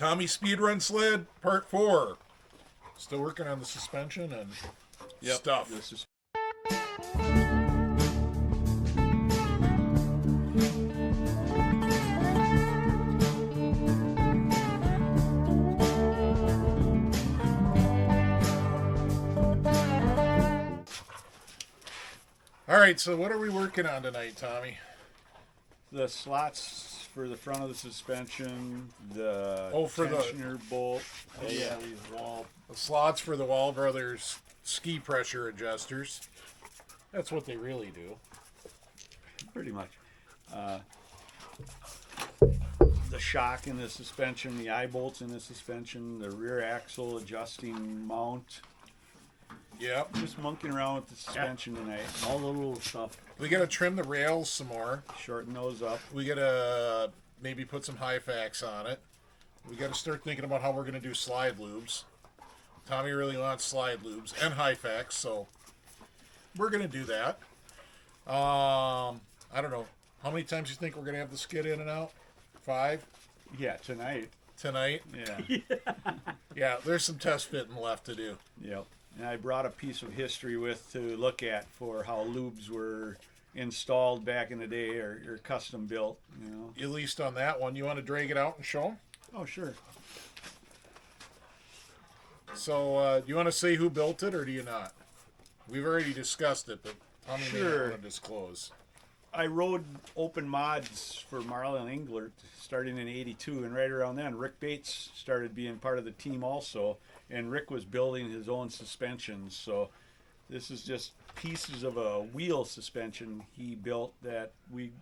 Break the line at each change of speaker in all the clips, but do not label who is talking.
Tommy Speedrun Sled, Part 4. Still working on the suspension and stuff.
This is
All right, so what are we working on tonight, Tommy?
the slots for the front of the suspension, the
for the
tensioner bolt, these wall.
The slots for the Wall Brothers ski pressure adjusters. That's what they really do.
Pretty much. The shock in the suspension, the eye bolts in the suspension, the rear axle adjusting mount.
Yep.
Just monkeying around with the suspension tonight.
All the little stuff.
We got to trim the rails some more.
Shorten those up.
We got to maybe put some high facts on it. We got to start thinking about how we're going to do slide lubes. Tommy really wants slide lubes and high facts, so we're going to do that. I don't know. How many times do you think we're going to have the skid in and out? 5?
Yeah, tonight.
Tonight?
Yeah.
Yeah, there's some test fitting left to do.
Yep. And I brought a piece of history with to look at for how lubes were installed back in the day or custom built, you know.
At least on that one. You want to drag it out and show them?
Oh, sure.
So, do you want to say who built it or do you not? We've already discussed it, but Tommy may not want to disclose.
I rode open mods for Marlin Englert starting in '82, and right around then, Rick Bates started being part of the team also, and Rick was building his own suspensions. So this is just pieces of a wheel suspension he built that we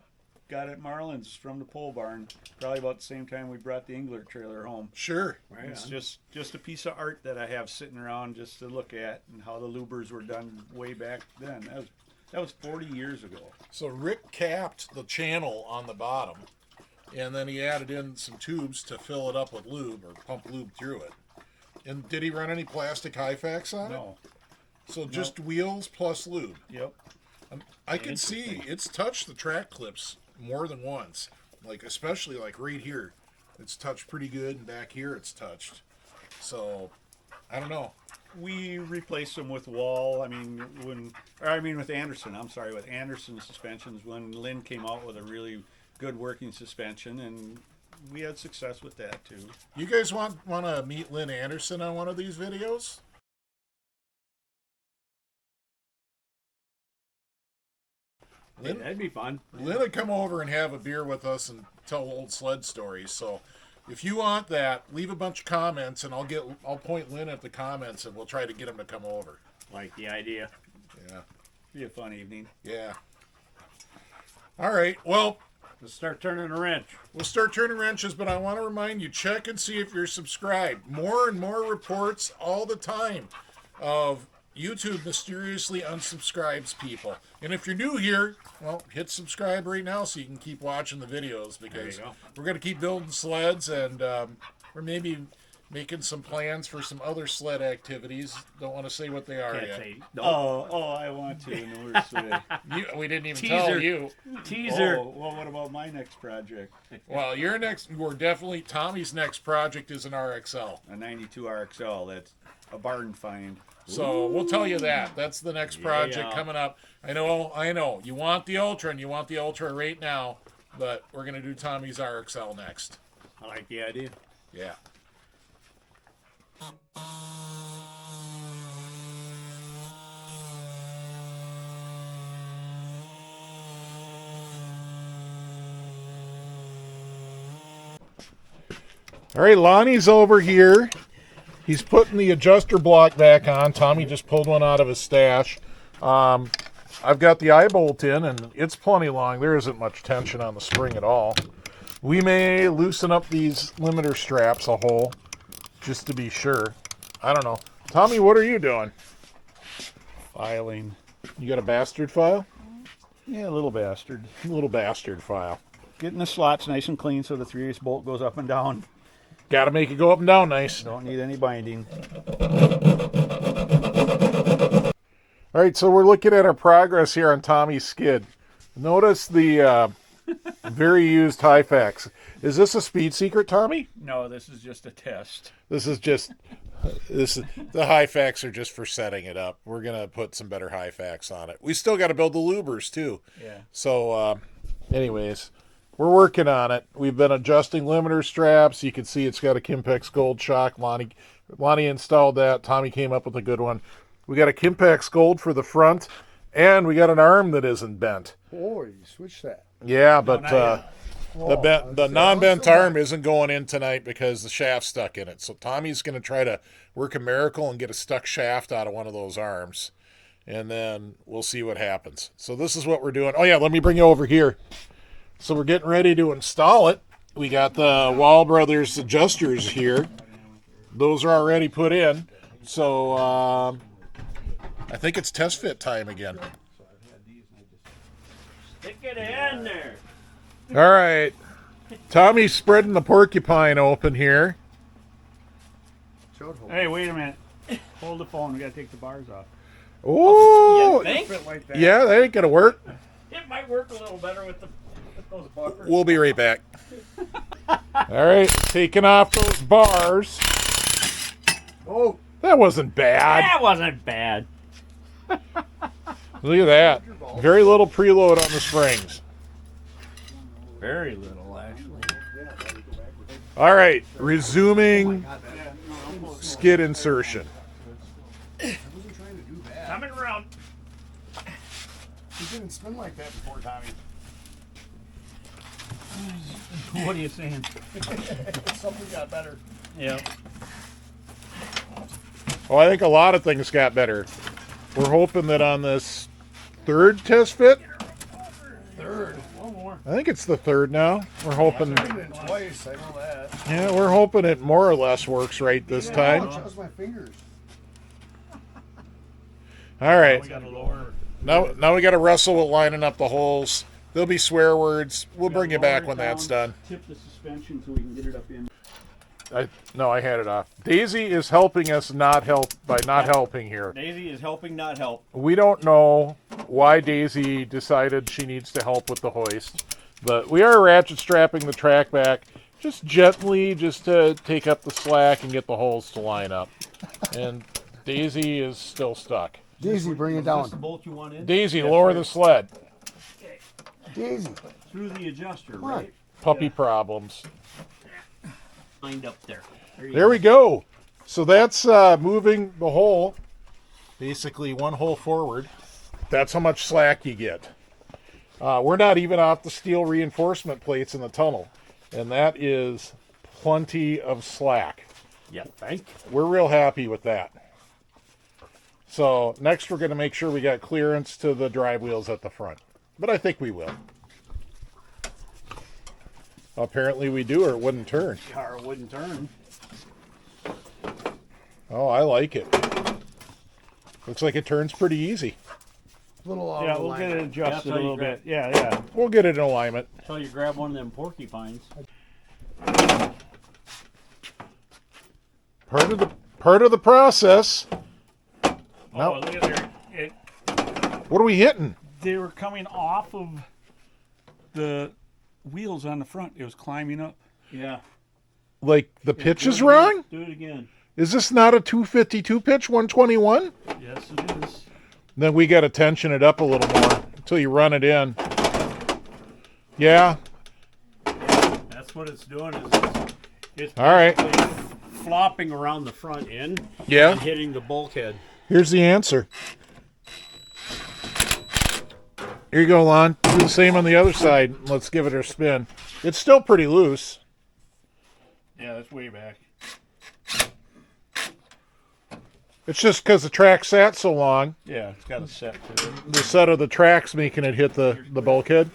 got at Marlin's from the pole barn, probably about the same time we brought the Englert trailer home.
Sure.
Right
It's
on.
just a piece of art that I have sitting around just to look at and how the lubers were done way back then. That was 40 years ago.
So Rick capped the channel on the bottom, and then he added in some tubes to fill it up with lube or pump lube through it. And did he run any plastic high facts on it?
No.
So just wheels plus lube.
Yep.
I can see it's touched the track clips more than once. Like especially like right here. It's touched pretty good, and back here it's touched. So I don't know.
We replaced them with Wall. With Anderson. I'm sorry, with Anderson suspensions when Lynn came out with a really good working suspension, and we had success with that too.
You guys want to meet Lynn Anderson on one of these videos?
Hey, that'd be fun.
Lynn would come over and have a beer with us and tell old sled stories. So if you want that, leave a bunch of comments and I'll point Lynn at the comments and we'll try to get him to come over.
Like the idea.
Yeah.
Be a fun evening.
Yeah. All right. Well,
Let's start turning a wrench.
we'll start turning wrenches, but I want to remind you, check and see if you're subscribed. More and more reports all the time of YouTube mysteriously unsubscribes people. And if you're new here, well, hit subscribe right now so you can keep watching the videos because
go.
we're going to keep building sleds and we're maybe making some plans for some other sled activities. Don't want to say what they are
Can't
yet.
say. No.
I want to in the worst way.
We didn't even
Teaser.
tell you.
Teaser.
Oh, well, what about my next project?
Well, Tommy's next project is an RXL.
A 92 RXL. That's a barn find.
So we'll tell you that. That's the next project
Yeah.
coming up. I know. You want the Ultra, and you want the Ultra right now, but we're going to do Tommy's RXL next.
I like the idea.
Yeah. All right, Lonnie's over here. He's putting the adjuster block back on. Tommy just pulled one out of his stash. I've got the eye bolt in, and it's plenty long. There isn't much tension on the spring at all. We may loosen up these limiter straps a hole, just to be sure. I don't know. Tommy, what are you doing?
Filing.
You got a bastard file?
Yeah, a little bastard.
A little bastard file.
Getting the slots nice and clean so the 3/8 bolt goes up and down.
Got to make it go up and down nice.
Don't need any binding.
All right, so we're looking at our progress here on Tommy's skid. Notice the Very used Hyfax. Is this a speed secret, Tommy?
No, this is just a test.
The Hyfax are just for setting it up. We're gonna put some better Hyfax on it. We still got to build the lubers too.
Yeah.
So, anyways, we're working on it. We've been adjusting limiter straps. You can see it's got a Kimpex Gold shock. Lonnie installed that. Tommy came up with a good one. We got a Kimpex Gold for the front, and we got an arm that isn't bent.
Oh, you switched that.
Yeah, but
Oh,
the non-bent arm isn't going in tonight because the shaft's stuck in it. So Tommy's going to try to work a miracle and get a stuck shaft out of one of those arms. And then we'll see what happens. So this is what we're doing. Oh, yeah, let me bring you over here. So we're getting ready to install it. We got the Wall Brothers adjusters here. Those are already put in. So I think it's test fit time again.
Stick it in there.
All right. Tommy's spreading the porcupine open here.
Hey, wait a minute. Hold the phone. We got to take the bars off.
Oh,
Think?
Fit like that.
yeah, that ain't going to work.
It might work a little better with those bumpers.
We'll be right back. All right, taking off those bars.
Oh,
That wasn't bad.
That wasn't bad.
Look at that. Very little preload on the springs.
Very little, actually.
All right, resuming skid insertion.
Coming around.
it didn't spin like that before, Tommy.
What are you saying?
Something got better.
Yeah.
Oh, I think a lot of things got better. We're hoping that on this third test fit,
Third.
One more.
I think it's the third now. We're hoping,
I did it twice. I know that.
yeah, we're hoping it more or less works right this time.
That was my fingers.
All right.
We got to lower.
Now we got to wrestle with lining up the holes. There'll be swear words. We'll bring you back when that's done.
Tip the suspension so we can get it up in.
I had it off. Daisy is helping us not helping here.
Daisy is helping not help.
We don't know why Daisy decided she needs to help with the hoist, but we are ratchet strapping the track back just gently, just to take up the slack and get the holes to line up. And Daisy is still stuck.
Daisy, bring it
Is this
down.
the bolt you want in?
Daisy,
Yes,
lower
sir.
the sled.
Daisy.
Through the adjuster,
Come on.
right?
Puppy problems.
Lined up there.
There we go. So that's moving the hole, basically one hole forward. That's how much slack you get. We're not even off the steel reinforcement plates in the tunnel, and that is plenty of slack.
Yeah, think.
We're real happy with that. So next we're going to make sure we got clearance to the drive wheels at the front. But I think we will. Apparently we do, or it wouldn't turn.
Car wouldn't turn.
Oh, I like it. Looks like it turns pretty easy.
A little out
Yeah,
of
we'll get it
alignment.
adjusted
That's
a
how you
little
grab-
bit. Yeah.
We'll get it in alignment.
Until you grab one of them porcupines.
Part of the process.
Oh,
No.
look at there.
What are we hitting?
They were coming off of the wheels on the front. It was climbing up.
Yeah.
Like the pitch
Do
is
it
wrong?
again. Do it again.
Is this not a 252 pitch, 121?
Yes, it is.
Then we got to tension it up a little more until you run it in. Yeah.
That's what it's doing. It's
All right.
basically flopping around the front end
Yeah.
and hitting the bulkhead.
Here's the answer. Here you go, Lon. Do the same on the other side. Let's give it a spin. It's still pretty loose.
Yeah, that's way back.
It's just because the track sat so long.
Yeah, it's got a set to it.
The set of the tracks making it hit the bulkhead.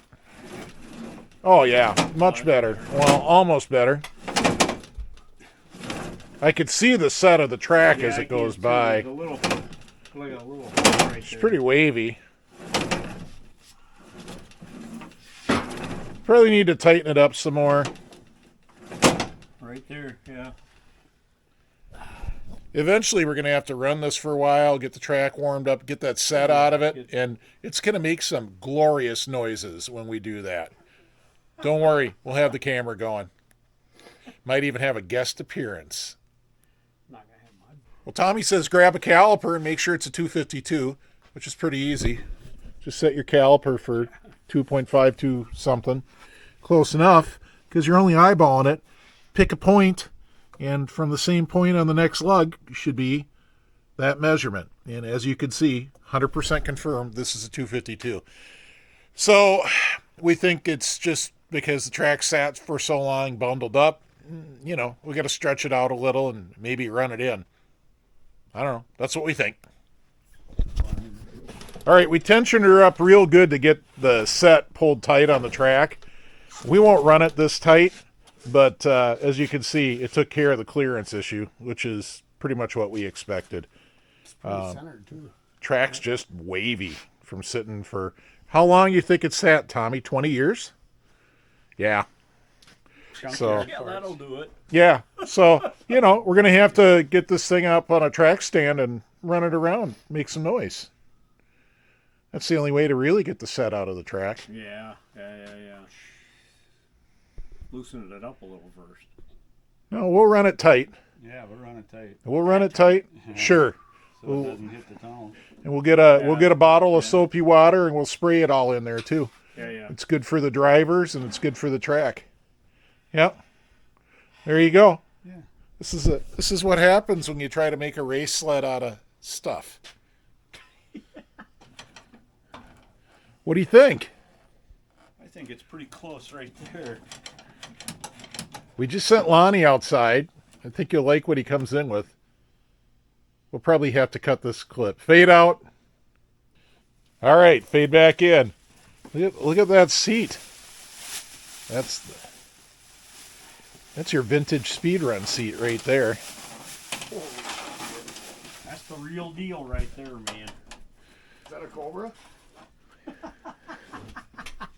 Oh, yeah. Much better. Well, almost better. I could see the set of the track as
Yeah, I
it goes
can see
by.
there's a little, like a little hole right
It's
there.
pretty wavy. Probably need to tighten it up some more.
Right there, yeah.
Eventually, we're going to have to run this for a while, get the track warmed up, get that set out of it, and it's going to make some glorious noises when we do that. Don't worry, we'll have the camera going. Might even have a guest appearance.
Not gonna have mud.
Well, Tommy says grab a caliper and make sure it's a 252, which is pretty easy. Just set your caliper for 2.52 something. Close enough, because you're only eyeballing it. Pick a point, and from the same point on the next lug should be that measurement. And as you can see, 100% confirmed this is a 252. So we think it's just because the track sat for so long bundled up. You know, we got to stretch it out a little and maybe run it in. I don't know. That's what we think. All right, we tensioned her up real good to get the set pulled tight on the track. We won't run it this tight, but as you can see, it took care of the clearance issue, which is pretty much what we expected.
It's pretty centered, too.
Track's just wavy from sitting for... How long you think it sat, Tommy? 20 years? Yeah. So,
Yeah, that'll do it.
yeah. So, you know, we're going to have to get this thing up on a track stand and run it around, make some noise. That's the only way to really get the set out of the track.
Yeah. Loosen it up a little first.
No, we'll run it tight.
Yeah, we're running tight.
We'll run it tight. Sure.
So it doesn't hit the tunnel.
And we'll get a bottle of soapy water and we'll spray it all in there too.
Yeah.
It's good for the drivers and it's good for the track. Yep. There you go.
Yeah.
This is what happens when you try to make a race sled out of stuff. What do you think?
I think it's pretty close right there.
We just sent Lonnie outside. I think you'll like what he comes in with. We'll probably have to cut this clip. Fade out. All right, fade back in. Look at that seat. That's your vintage speedrun seat right there.
That's the real deal right there, man.
Is that a Cobra?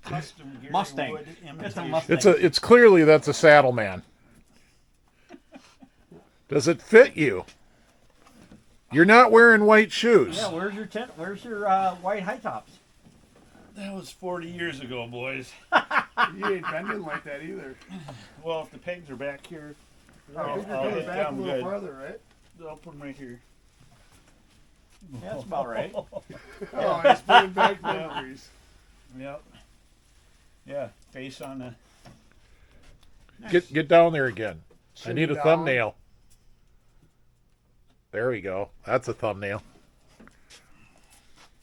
Custom Gary
Mustang.
Wood
It's a
imitation.
Mustang.
It's clearly that's a Saddleman. Does it fit you? You're not wearing white shoes.
Yeah, where's your tent? Where's your white high tops?
That was 40 years ago, boys.
You ain't bending like that either.
Well, if the pegs are back here,
I think you're
I'll
going
hit
back a
them
little
good.
farther, right?
I'll put them right here.
Yeah, that's about right.
Oh, he's putting back memories.
Yep. Yeah, face on the...
Get down there again. I
Shimmy
need a
down.
thumbnail. There we go. That's a thumbnail.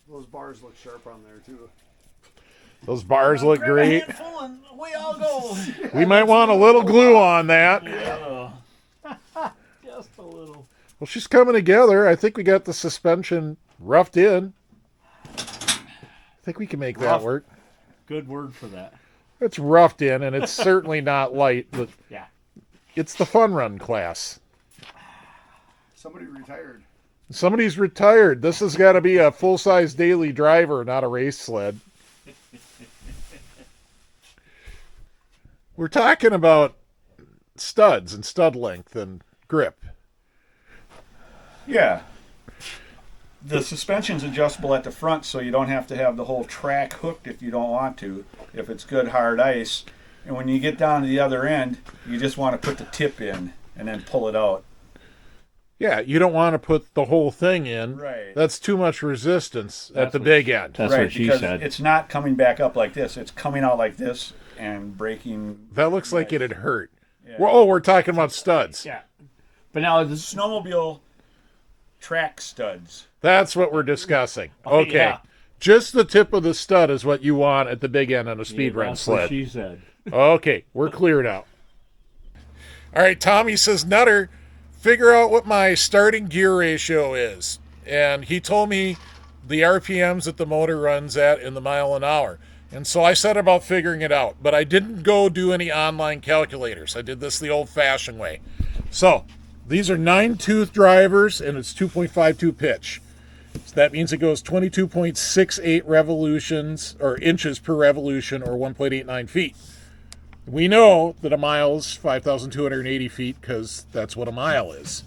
Those bars look sharp on there, too.
Those bars look
Grab a
great.
handful and we all go.
We might want a little glue on that.
Yeah. Just a little.
Well, she's coming together. I think we got the suspension roughed in. I think we can make that
Rough.
work.
Good word for that.
It's roughed in, and it's certainly not light, but
Yeah.
it's the fun run class.
Somebody retired.
Somebody's retired. This has got to be a full-size daily driver, not a race sled. We're talking about studs and stud length and grip.
Yeah. The suspension's adjustable at the front, so you don't have to have the whole track hooked if you don't want to, if it's good hard ice. And when you get down to the other end, you just want to put the tip in and then pull it out.
Yeah, you don't want to put the whole thing in.
Right.
That's too much resistance at
That's
the
what-
big end.
That's
right,
what she
because
said.
it's not coming back up like this. It's coming out like this and breaking.
That looks like it'd hurt.
Yeah.
Well, we're talking about studs.
Yeah. But now this
Snowmobile track studs.
That's what we're discussing.
Oh,
Okay.
yeah.
Just the tip of the stud is what you want at the big end on a speed run
that's what
sled.
she said.
Okay, we're cleared out. All right, Tommy says, Nutter, figure out what my starting gear ratio is. And he told me the RPMs that the motor runs at in the mile an hour. And so I set about figuring it out. But I didn't go do any online calculators. I did this the old-fashioned way. So these are 9-tooth drivers, and it's 2.52 pitch. So that means it goes 22.68 revolutions, or inches per revolution, or 1.89 feet. We know that a mile is 5,280 feet because that's what a mile is.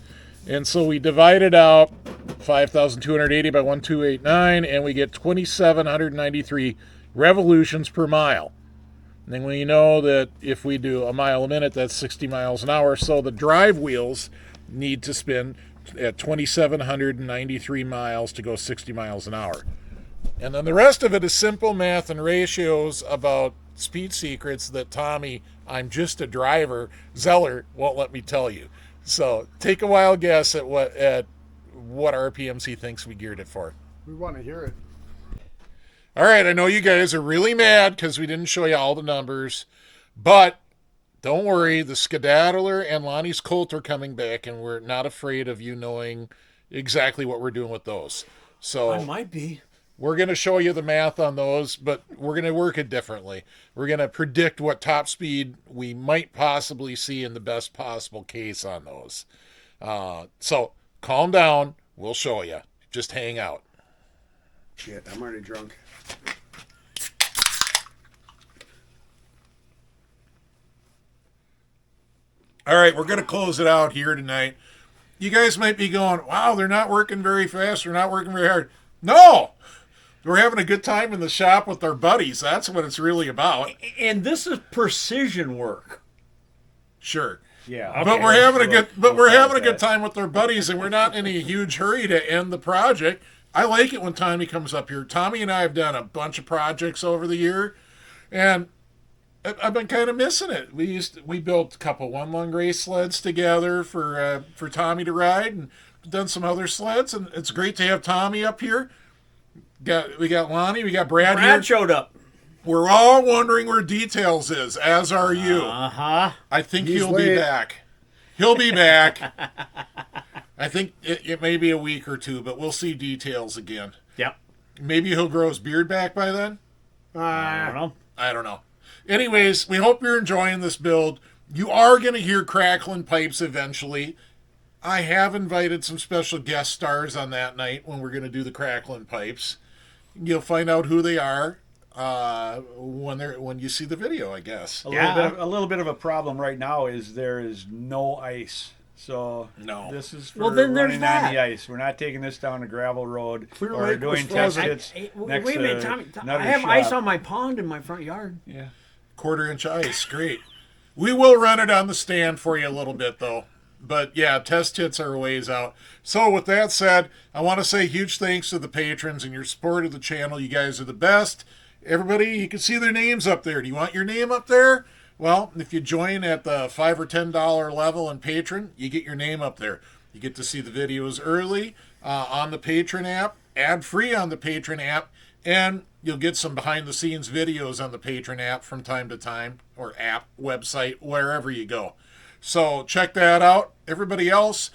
And so we divided out 5,280 by 1,289, and we get 2,793 revolutions per mile. And then we know that if we do a mile a minute, that's 60 miles an hour. So the drive wheels need to spin at 2,793 miles to go 60 miles an hour. And then the rest of it is simple math and ratios about speed secrets that Tommy, I'm just a driver, Zeller, won't let me tell you. So take a wild guess at what RPMs he thinks we geared it for.
We want to hear it.
All right, I know you guys are really mad because we didn't show you all the numbers, but don't worry, the Skedaddler and Lonnie's Colt are coming back, and we're not afraid of you knowing exactly what we're doing with those. So
I might be.
we're going to show you the math on those, but we're going to work it differently. We're going to predict what top speed we might possibly see in the best possible case on those. So calm down. We'll show you. Just hang out.
Shit, I'm already drunk.
All right, we're going to close it out here tonight. You guys might be going, wow, they're not working very fast. They're not working very hard. No! We're having a good time in the shop with our buddies. That's what it's really about.
And this is precision work.
Sure.
Yeah.
But
okay,
we're having a
we'll-
good but
we'll
we're having a
count
good
that.
time with our buddies, and we're not in a huge hurry to end the project. I like it when Tommy comes up here. Tommy and I have done a bunch of projects over the year, and I've been kind of missing it. We built a couple one lung race sleds together for Tommy to ride, and done some other sleds, and it's great to have Tommy up here. We got Lonnie, we got Brad here.
Brad showed up.
We're all wondering where Details is, as are you.
Uh-huh.
I think
He's
he'll be
late.
back. He'll be back. I think it may be a week or two, but we'll see Details again.
Yep.
Maybe he'll grow his beard back by then.
I don't know.
I don't know. Anyways, we hope you're enjoying this build. You are going to hear crackling pipes eventually. I have invited some special guest stars on that night when we're going to do the crackling pipes. You'll find out who they are when you see the video, I guess.
A
Yeah.
little bit of a problem right now is there is no ice. So
No.
this is for
Well, then there's
running
that.
on the ice. We're not taking this down a gravel road
Clear
or
Lake
doing
was
test
frozen.
hits next
Wait a minute,
to
Tommy.
another
I have
shop.
ice on my pond in my front yard.
Yeah.
1/4 inch ice, great. We will run it on the stand for you a little bit, though. But yeah, test hits are a ways out. So with that said, I want to say huge thanks to the patrons and your support of the channel. You guys are the best. Everybody, you can see their names up there. Do you want your name up there? Well, if you join at the $5 or $10 level in patron, you get your name up there. You get to see the videos early on the Patron app, ad-free on the Patron app, and you'll get some behind-the-scenes videos on the Patron app from time to time, or app, website, wherever you go. So check that out. Everybody else,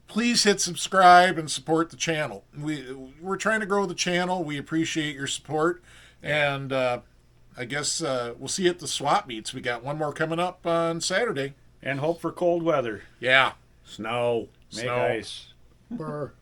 please hit subscribe and support the channel. We're trying to grow the channel. We appreciate your support. And I guess we'll see you at the swap meets. We got one more coming up on Saturday.
And hope for cold weather.
Yeah.
Snow.
Make
Snow.
ice.
Burr.